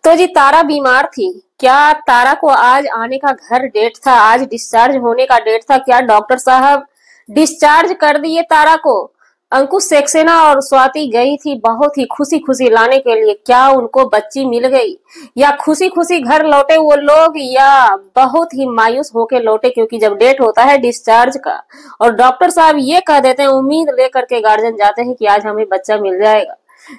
तो जी तारा बीमार थी क्या? तारा को आज आने का घर डेट था, आज डिस्चार्ज होने का डेट था क्या? डॉक्टर साहब डिस्चार्ज कर दिए तारा को। अंकुश सक्सेना और स्वाति गई थी बहुत ही खुशी खुशी लाने के लिए। क्या उनको बच्ची मिल गई या खुशी खुशी घर लौटे वो लोग, या बहुत ही मायूस होके लौटे? क्योंकि जब डेट होता है डिस्चार्ज का और डॉक्टर साहब ये कह देते हैं, उम्मीद लेकर के गार्जियन जाते हैं कि आज हमें बच्चा मिल जाएगा,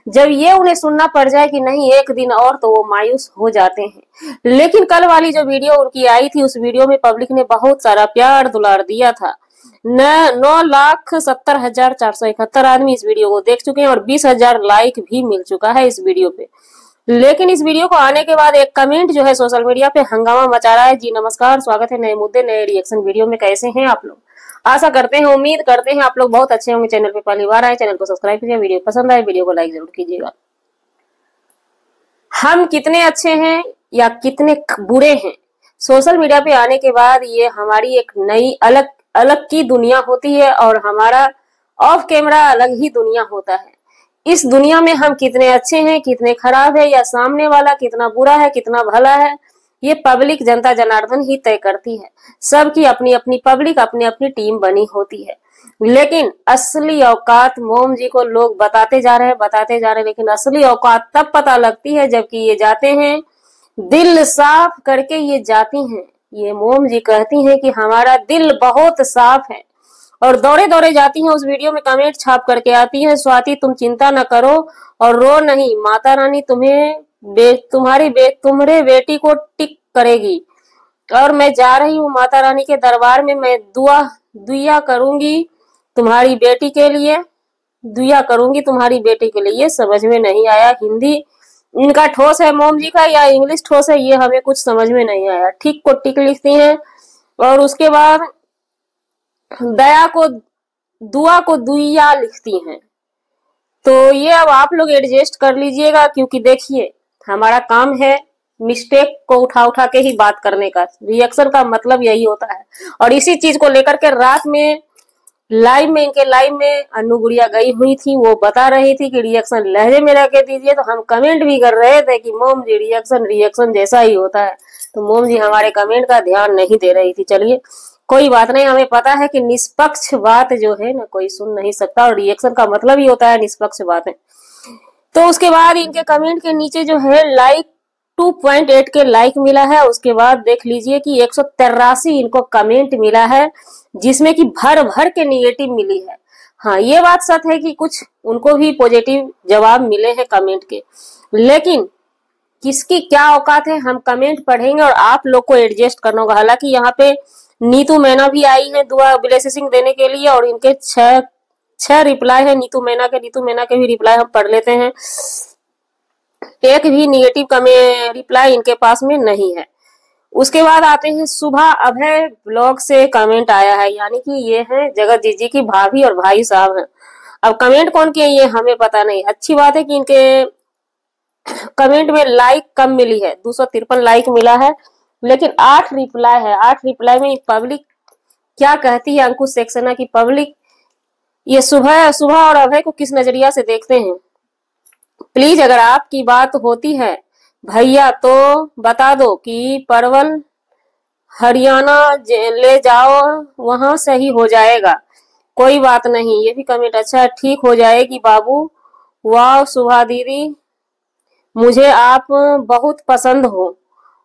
जब ये उन्हें सुनना पड़ जाए कि नहीं एक दिन और, तो वो मायूस हो जाते हैं। लेकिन कल वाली जो वीडियो उनकी आई थी, उस वीडियो में पब्लिक ने बहुत सारा प्यार दुलार दिया था। 9,70,471 आदमी इस वीडियो को देख चुके हैं और 20,000 लाइक भी मिल चुका है इस वीडियो पे। लेकिन इस वीडियो को आने के बाद एक कमेंट जो है सोशल मीडिया पे हंगामा मचा रहा है। जी नमस्कार, स्वागत है नए मुद्दे नए रिएक्शन वीडियो में। कैसे हैं आप लोग? आशा करते हैं, उम्मीद करते हैं आप लोग बहुत अच्छे होंगे। चैनल पे पहली बार आए, चैनल को सब्सक्राइब कीजिए। वीडियो पसंद आए वीडियो को लाइक जरूर कीजिएगा। हम कितने अच्छे हैं या कितने बुरे हैं, सोशल मीडिया पे आने के बाद ये हमारी एक नई अलग अलग की दुनिया होती है और हमारा ऑफ कैमरा अलग ही दुनिया होता है। इस दुनिया में हम कितने अच्छे हैं, कितने खराब है, या सामने वाला कितना बुरा है, कितना भला है, ये पब्लिक जनता जनार्दन ही तय करती है। सबकी अपनी अपनी पब्लिक, अपनी अपनी टीम बनी होती है। लेकिन असली औकात मोम जी को लोग बताते जा रहे हैं, लेकिन असली औकात तब पता लगती है जबकि ये जाते हैं, दिल साफ करके ये जाती हैं। ये मोम जी कहती हैं कि हमारा दिल बहुत साफ है और दौड़े दौड़े जाती हैं। उस वीडियो में कमेंट छाप करके आती हैं, स्वाति तुम चिंता न करो और रो नहीं, माता रानी तुम्हारे बेटी को टिक करेगी और मैं जा रही हूँ माता रानी के दरबार में। मैं दुआ करूंगी तुम्हारी बेटी के लिए, दुआ करूंगी तुम्हारी बेटी के लिए। ये समझ में नहीं आया, हिंदी इनका ठोस है मोम जी का या इंग्लिश ठोस है, ये हमें कुछ समझ में नहीं आया। ठीक को टिक लिखती हैं और उसके बाद दुआ को दुआ लिखती हैं। तो ये अब आप लोग एडजस्ट कर लीजिएगा, क्योंकि देखिए हमारा काम है मिस्टेक को उठा उठा के ही बात करने का। रिएक्शन का मतलब यही होता है और इसी चीज को लेकर के रात में इनके लाइव में अनु गुड़िया गई हुई थी। वो बता रही थी कि रिएक्शन लहजे में रह के दीजिए, तो हम कमेंट भी कर रहे थे कि मोम जी रिएक्शन जैसा ही होता है। तो मोम जी हमारे कमेंट का ध्यान नहीं दे रही थी। चलिए कोई बात नहीं, हमें पता है कि निष्पक्ष बात जो है ना कोई सुन नहीं सकता और रिएक्शन का मतलब ही होता है निष्पक्ष बातें। तो उसके बाद इनके कमेंट के नीचे जो है लाइक 2.8 के लाइक मिला है। उसके बाद देख लीजिए कि 183 इनको कमेंट मिला है, जिसमें कि भर भर के निगेटिव मिली है। हाँ ये बात सच है कि कुछ उनको भी पॉजिटिव जवाब मिले हैं कमेंट के, लेकिन किसकी क्या औकात है हम कमेंट पढ़ेंगे और आप लोग को एडजस्ट करना होगा। हालांकि यहाँ पे नीतू मैना भी आई है दुआ ब्लेसिंग देने के लिए और इनके छह रिप्लाई है नीतू मैना के भी रिप्लाई हम पढ़ लेते हैं। एक भी निगेटिव रिप्लाई इनके पास में नहीं है। उसके बाद आते हैं सुबह अभय ब्लॉग से कमेंट आया है, यानी कि ये है जगत जी की भाभी और भाई साहब हैं। अब कमेंट कौन किए ये हमें पता नहीं। अच्छी बात है कि इनके कमेंट में लाइक कम मिली है, 253 लाइक मिला है, लेकिन 8 रिप्लाई है। 8 रिप्लाई में पब्लिक क्या कहती है, अंकुश सक्सेना की पब्लिक ये सुबह और अभय को किस नजरिया से देखते हैं। प्लीज अगर आपकी बात होती है भैया तो बता दो कि परवल हरियाणा ले जाओ, वहां सही हो जाएगा। कोई बात नहीं, ये भी कमेंट अच्छा है, ठीक हो जाएगी बाबू। वाह सुभा दीदी मुझे आप बहुत पसंद हो।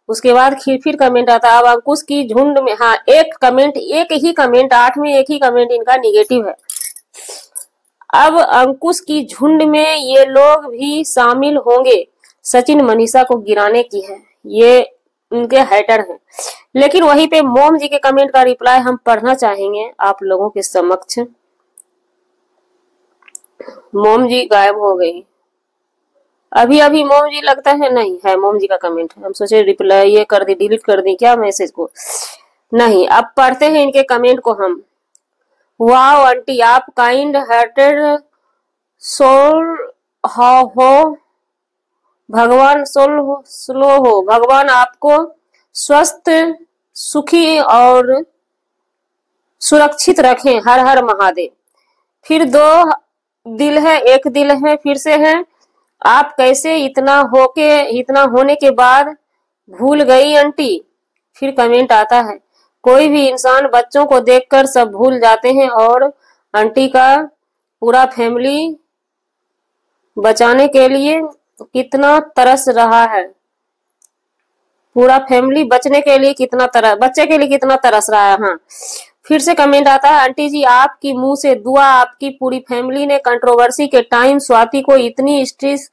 उसके बाद फिर कमेंट आता है अब अंकुश की झुंड में। हाँ एक ही कमेंट 8 में एक ही कमेंट इनका निगेटिव है। अब अंकुश की झुंड में ये लोग भी शामिल होंगे, सचिन मनीषा को गिराने की है, ये उनके हैटर हैं। लेकिन वहीं पे मोम जी के कमेंट का रिप्लाई हम पढ़ना चाहेंगे आप लोगों के समक्ष। मोम जी गायब हो गई अभी मोम जी लगता है नहीं है। मोम जी का कमेंट हम सोचे रिप्लाई ये कर दी, डिलीट कर दी क्या मैसेज को, नहीं। अब पढ़ते हैं इनके कमेंट को हम। वाह आंटी आप काइंड हार्टेड सोल हो, भगवान स्लो हो, भगवान आपको स्वस्थ सुखी और सुरक्षित रखें, हर हर महादेव। फिर 2 दिल है, 1 दिल है, फिर से है आप कैसे इतना होने के बाद भूल गई आंटी। फिर कमेंट आता है, कोई भी इंसान बच्चों को देखकर सब भूल जाते हैं और आंटी का पूरा फैमिली बचाने के लिए कितना तरस रहा है। पूरा फैमिली बचने के लिए बच्चे के लिए कितना तरस रहा है। हाँ, फिर से कमेंट आता है, आंटी जी आपकी मुंह से दुआ। आपकी पूरी फैमिली ने कंट्रोवर्सी के टाइम स्वाति को इतनी स्ट्रेस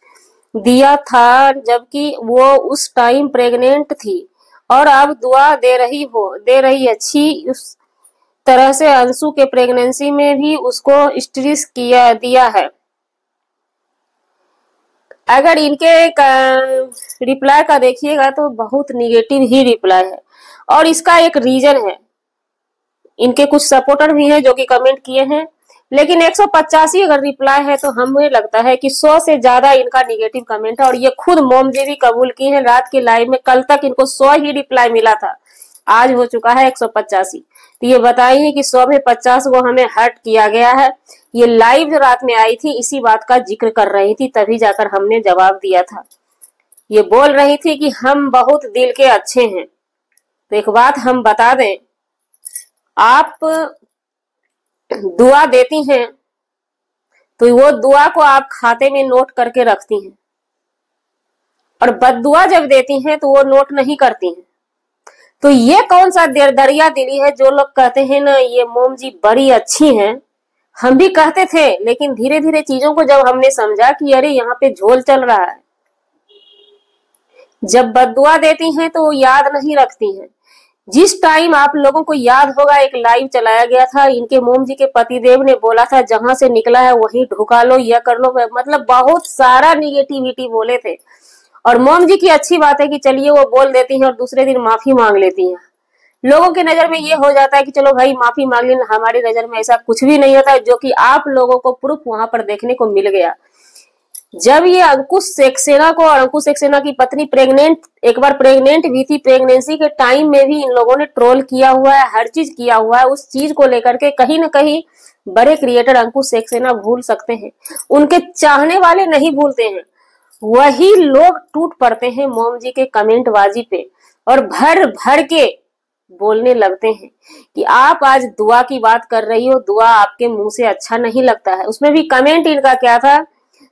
दिया था जबकि वो उस टाइम प्रेग्नेंट थी, और अब दुआ दे रही अच्छी उस तरह से अंशु के प्रेगनेंसी में भी उसको स्ट्रेस दिया है। अगर इनके रिप्लाई का देखिएगा तो बहुत निगेटिव ही रिप्लाई है, और इसका एक रीजन है। इनके कुछ सपोर्टर भी हैं जो कि कमेंट किए हैं, लेकिन 185 अगर रिप्लाई है तो हमें लगता है कि 100 से ज्यादा इनका निगेटिव कमेंट है। और ये खुद मोम जी भी कबूल की हैं रात के लाइव में। कल तक इनको 100 ही रिप्लाई मिला था, आज हो चुका है 185। तो ये बताइए कि 100 में 50 को हमें हर्ट किया गया है। ये लाइव जो रात में आई थी इसी बात का जिक्र कर रही थी, तभी जाकर हमने जवाब दिया था। ये बोल रही थी कि हम बहुत दिल के अच्छे हैं। तो एक बात हम बता दें, आप दुआ देती हैं तो वो दुआ को आप खाते में नोट करके रखती हैं, और बददुआ जब देती हैं तो वो नोट नहीं करती हैं। तो ये कौन सा दरिया दिली है। जो लोग कहते हैं ना ये मोम जी बड़ी अच्छी हैं, हम भी कहते थे, लेकिन धीरे धीरे चीजों को जब हमने समझा कि अरे यहाँ पे झोल चल रहा है। जब बददुआ देती हैं तो वो याद नहीं रखती हैं। जिस टाइम आप लोगों को याद होगा एक लाइव चलाया गया था, इनके मोम जी के पतिदेव ने बोला था जहां से निकला है वहीं ढुका लो, यह कर लो, मतलब बहुत सारा निगेटिविटी बोले थे। और मोम जी की अच्छी बात है कि चलिए वो बोल देती हैं और दूसरे दिन माफी मांग लेती हैं। लोगों की नजर में ये हो जाता है कि चलो भाई माफी मांग ली। हमारी नजर में ऐसा कुछ भी नहीं होता है, जो कि आप लोगों को प्रूफ वहां पर देखने को मिल गया। जब ये अंकुश सक्सेना को, और अंकुश सक्सेना की पत्नी एक बार प्रेग्नेंट भी थी, प्रेगनेंसी के टाइम में भी इन लोगों ने ट्रोल किया हुआ है, हर चीज किया हुआ है। उस चीज को लेकर के कहीं ना कहीं बड़े क्रिएटर अंकुश सक्सेना भूल सकते हैं, उनके चाहने वाले नहीं भूलते हैं। वही लोग टूट पड़ते हैं मोम जी के कमेंट बाजी पे और भर भर के बोलने लगते हैं कि आप आज दुआ की बात कर रही हो, दुआ आपके मुंह से अच्छा नहीं लगता है। उसमें भी कमेंट इनका क्या था,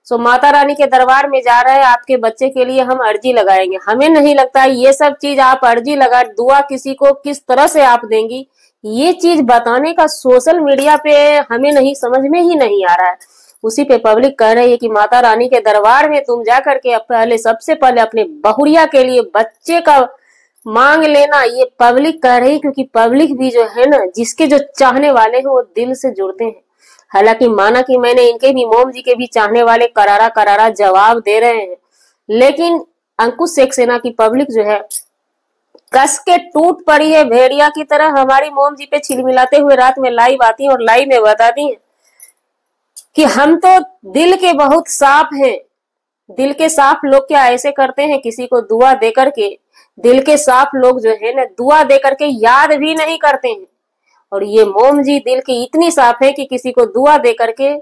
सो माता रानी के दरबार में जा रहे हैं, आपके बच्चे के लिए हम अर्जी लगाएंगे। हमें नहीं लगता ये सब चीज आप अर्जी लगा दुआ किसी को किस तरह से आप देंगी, ये चीज बताने का सोशल मीडिया पे हमें नहीं समझ में ही नहीं आ रहा है। उसी पे पब्लिक कह रही है कि माता रानी के दरबार में तुम जा करके पहले सबसे पहले अपने बहुरिया के लिए बच्चे का मांग लेना, ये पब्लिक कह रही, क्योंकि पब्लिक भी जो है ना, जिसके जो चाहने वाले हैं वो दिल से जुड़ते हैं। हालांकि माना कि मैंने इनके भी मोम जी के भी चाहने वाले करारा करारा जवाब दे रहे हैं, लेकिन अंकुश सक्सेना की पब्लिक जो है कस के टूट पड़ी है भेड़िया की तरह। हमारी मोम जी पे छिलमिलाते हुए रात में लाइव आती है और लाइव में बताती है कि हम तो दिल के बहुत साफ हैं। दिल के साफ लोग क्या ऐसे करते हैं, किसी को दुआ दे करके, दिल के साफ लोग जो है ना दुआ दे करके याद भी नहीं करते हैं। और ये मोम जी दिल की इतनी साफ है कि किसी को दुआ दे करके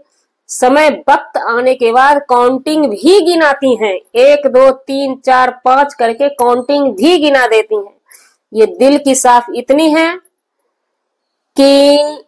समय वक्त आने के बाद काउंटिंग भी गिनाती हैं, 1 2 3 4 5 करके काउंटिंग भी गिना देती हैं। ये दिल की साफ इतनी है कि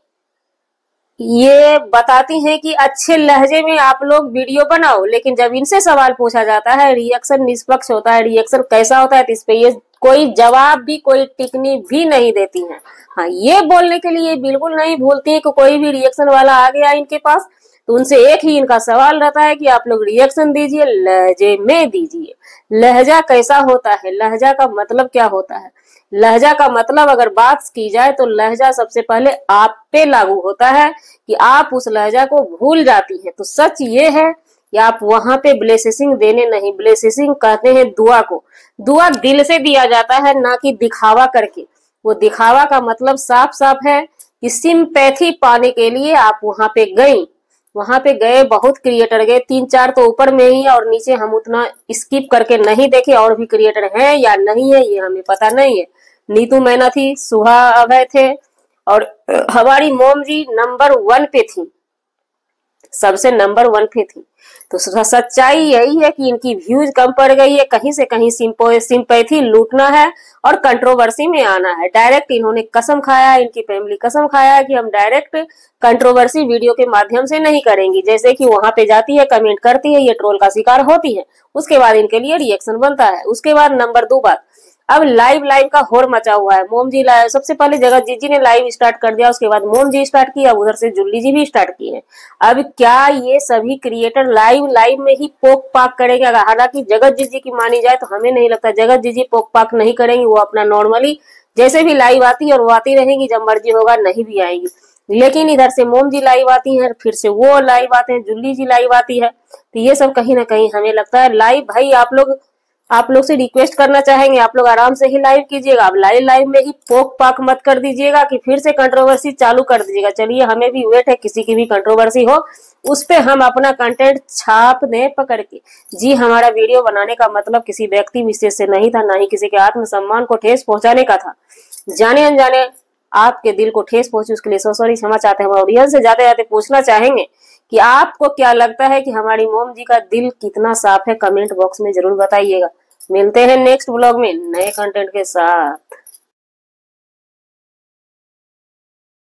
ये बताती हैं कि अच्छे लहजे में आप लोग वीडियो बनाओ, लेकिन जब इनसे सवाल पूछा जाता है रिएक्शन निष्पक्ष होता है, रिएक्शन कैसा होता है, तो इस पे ये कोई जवाब भी, कोई टिप्पणी भी नहीं देती हैं। हाँ, ये बोलने के लिए बिल्कुल नहीं भूलती है कि कोई भी रिएक्शन वाला आ गया इनके पास तो उनसे एक ही इनका सवाल रहता है कि आप लोग रिएक्शन दीजिए, लहजे में दीजिए। लहजा कैसा होता है, लहजा का मतलब क्या होता है, लहजा का मतलब अगर बात की जाए तो लहजा सबसे पहले आप पे लागू होता है कि आप उस लहजा को भूल जाती हैं। तो सच ये है कि आप वहां पे ब्लेसिंग देने नहीं, ब्लेसिंग कहते हैं दुआ को, दुआ दिल से दिया जाता है ना कि दिखावा करके। वो दिखावा का मतलब साफ साफ है कि सिंपैथी पाने के लिए आप वहां पे गई, वहां पे गए, बहुत क्रिएटर गए, 3-4 तो ऊपर में ही, और नीचे हम उतना स्किप करके नहीं देखे। और भी क्रिएटर हैं या नहीं है ये हमें पता नहीं है। नीतू मैना थी, सुहा अभय थे, और हमारी मोम जी नंबर 1 पे थी। सबसे नंबर 1 पे थी। तो सच्चाई यही है कि इनकी व्यूज कम पड़ गई है, कहीं से कहीं सिंपैथी लूटना है और कंट्रोवर्सी में आना है। डायरेक्ट इन्होंने कसम खाया है, इनकी फैमिली कसम खाया है कि हम डायरेक्ट कंट्रोवर्सी वीडियो के माध्यम से नहीं करेंगी। जैसे कि वहां पे जाती है, कमेंट करती है, ये ट्रोल का शिकार होती है, उसके बाद इनके लिए रिएक्शन बनता है। उसके बाद नंबर 2 बात, अब लाइव का होड़ मचा हुआ है। मोम जी लाइव, सबसे पहले जगत जी ने लाइव स्टार्ट कर दिया, उसके बाद मोम जी स्टार्ट किया, उधर से जुल्ली जी भी स्टार्ट की है। अब क्या ये सभी क्रिएटर लाइव में ही पोक पाक करेंगे? हालांकि जगत जी की मानी जाए तो हमें नहीं लगता जगत जी पोक पाक नहीं करेंगी। वो अपना नॉर्मली जैसे भी लाइव आती है और वो आती रहेंगी, जब मर्जी होगा नहीं भी आएंगी। लेकिन इधर से मोम जी लाइव आती है, फिर से वो लाइव आते हैं, जुल्ली जी लाइव आती है। तो ये सब कहीं ना कहीं हमें लगता है लाइव, भाई आप लोग से रिक्वेस्ट करना चाहेंगे, आप लोग आराम से ही लाइव कीजिएगा। आप लाइव में ही पोक पाक मत कर दीजिएगा कि फिर से कंट्रोवर्सी चालू कर दीजिएगा। चलिए, हमें भी वेट है, किसी की भी कंट्रोवर्सी हो उस पे हम अपना कंटेंट छाप दें पकड़ के। जी, हमारा वीडियो बनाने का मतलब किसी व्यक्ति विशेष से नहीं था, ना ही किसी के आत्मसम्मान को ठेस पहुंचाने का था। जाने अनजाने आपके दिल को ठेस पहुंची, उसके लिए सॉरी क्षमा चाहते हैं। हम ऑडियंस से जाते जाते पूछना चाहेंगे कि आपको क्या लगता है कि हमारी मोम जी का दिल कितना साफ है? कमेंट बॉक्स में जरूर बताइएगा। मिलते हैं नेक्स्ट ब्लॉग में नए कंटेंट के साथ।